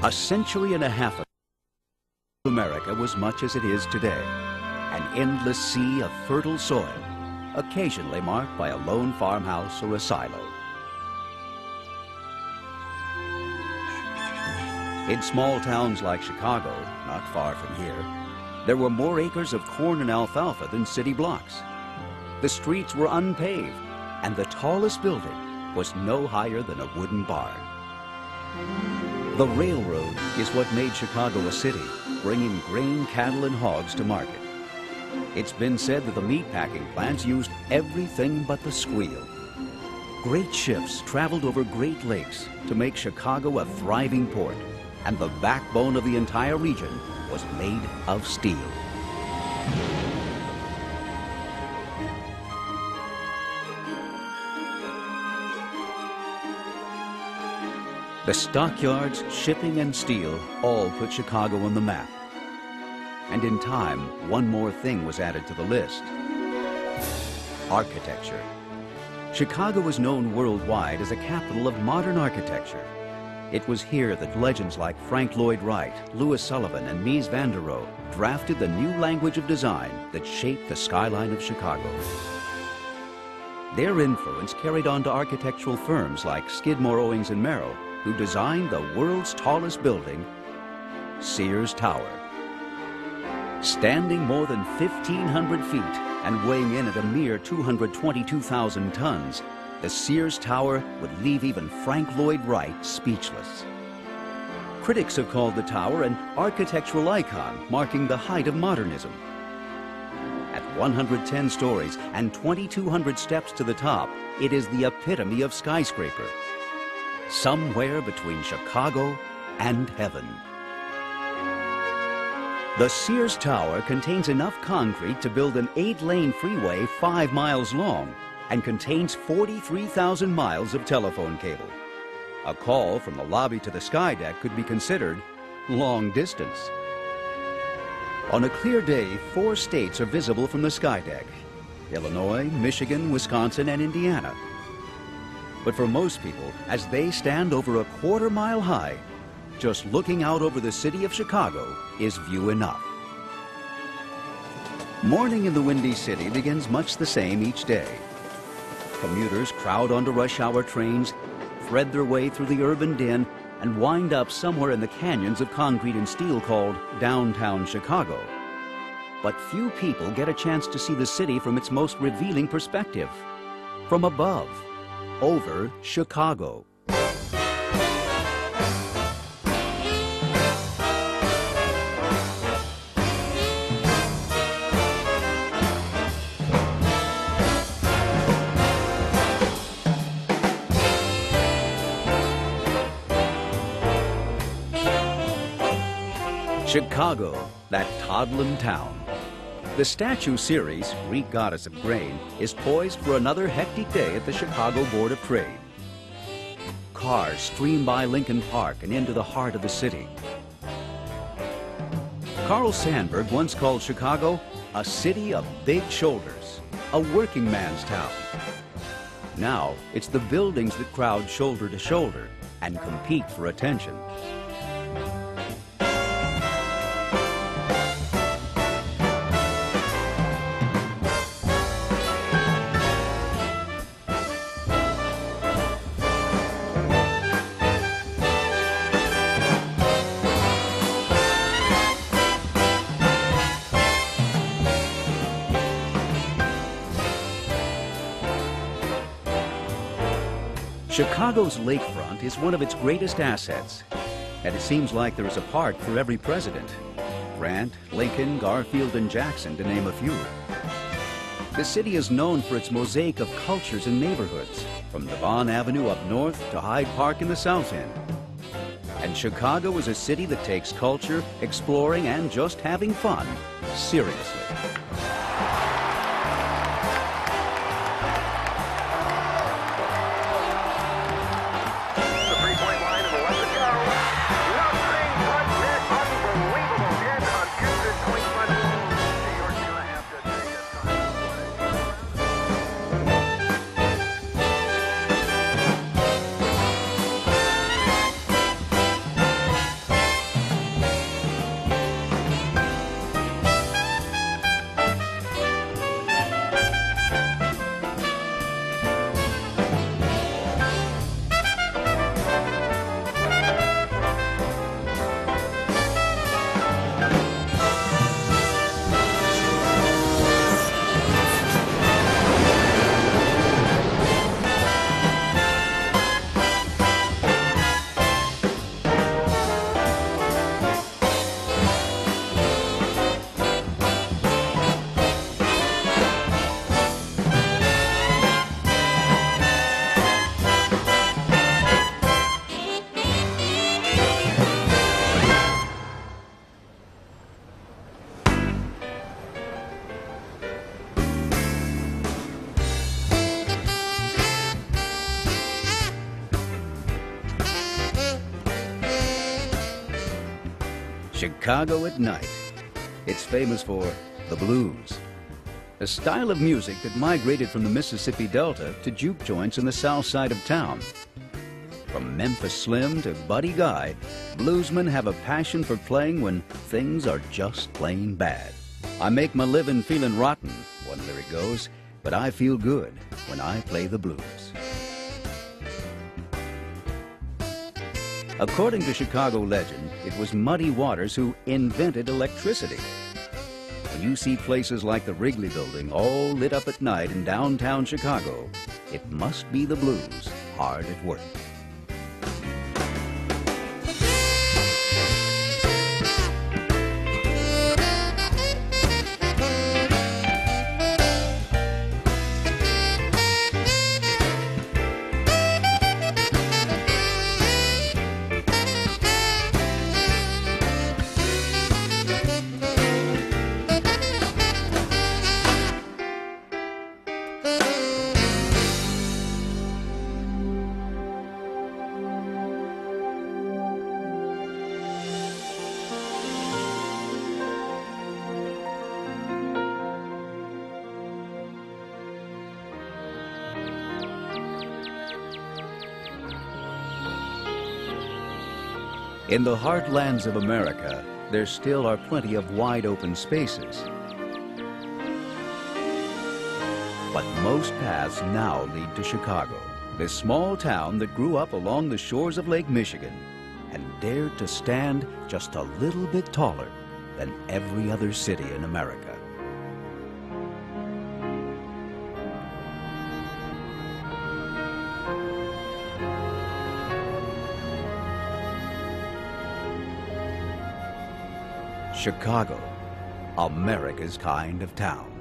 A century and a half ago, America was much as it is today, an endless sea of fertile soil, occasionally marked by a lone farmhouse or a silo. In small towns like Chicago, not far from here, there were more acres of corn and alfalfa than city blocks. The streets were unpaved, and the tallest building was no higher than a wooden barn. The railroad is what made Chicago a city, bringing grain, cattle, and hogs to market. It's been said that the meatpacking plants used everything but the squeal. Great ships traveled over Great Lakes to make Chicago a thriving port, and the backbone of the entire region was made of steel. The stockyards, shipping, and steel all put Chicago on the map. And in time, one more thing was added to the list: architecture. Chicago is known worldwide as a capital of modern architecture. It was here that legends like Frank Lloyd Wright, Louis Sullivan, and Mies van der Rohe drafted the new language of design that shaped the skyline of Chicago. Their influence carried on to architectural firms like Skidmore, Owings & Merrill, who designed the world's tallest building, Sears Tower. Standing more than 1,500 feet and weighing in at a mere 222,000 tons, the Sears Tower would leave even Frank Lloyd Wright speechless. Critics have called the tower an architectural icon, marking the height of modernism. At 110 stories and 2,200 steps to the top, it is the epitome of skyscraper. Somewhere between Chicago and heaven. The Sears Tower contains enough concrete to build an 8-lane freeway 5 miles long and contains 43,000 miles of telephone cable. A call from the lobby to the sky deck could be considered long distance. On a clear day, 4 states are visible from the sky deck: Illinois, Michigan, Wisconsin, and Indiana. But for most people, as they stand over a quarter-mile high, just looking out over the city of Chicago is view enough. Morning in the Windy City begins much the same each day. Commuters crowd onto rush hour trains, thread their way through the urban din, and wind up somewhere in the canyons of concrete and steel called downtown Chicago. But few people get a chance to see the city from its most revealing perspective, from above, over Chicago. Chicago, that toddling town. The statue series, Greek Goddess of Grain, is poised for another hectic day at the Chicago Board of Trade. Cars stream by Lincoln Park and into the heart of the city. Carl Sandburg once called Chicago a city of big shoulders, a working man's town. Now, it's the buildings that crowd shoulder to shoulder and compete for attention. Chicago's lakefront is one of its greatest assets, and it seems like there is a park for every president. Grant, Lincoln, Garfield, and Jackson, to name a few. The city is known for its mosaic of cultures and neighborhoods, from Devon Avenue up north to Hyde Park in the South End. And Chicago is a city that takes culture, exploring, and just having fun seriously. Chicago at night. It's famous for the blues, a style of music that migrated from the Mississippi Delta to juke joints in the south side of town. From Memphis Slim to Buddy Guy, bluesmen have a passion for playing when things are just plain bad. I make my living feeling rotten, one lyric goes, but I feel good when I play the blues. According to Chicago legend, it was Muddy Waters who invented electricity. When you see places like the Wrigley Building all lit up at night in downtown Chicago, it must be the blues hard at work. In the heartlands of America, there still are plenty of wide open spaces. But most paths now lead to Chicago, this small town that grew up along the shores of Lake Michigan and dared to stand just a little bit taller than every other city in America. Chicago, America's kind of town.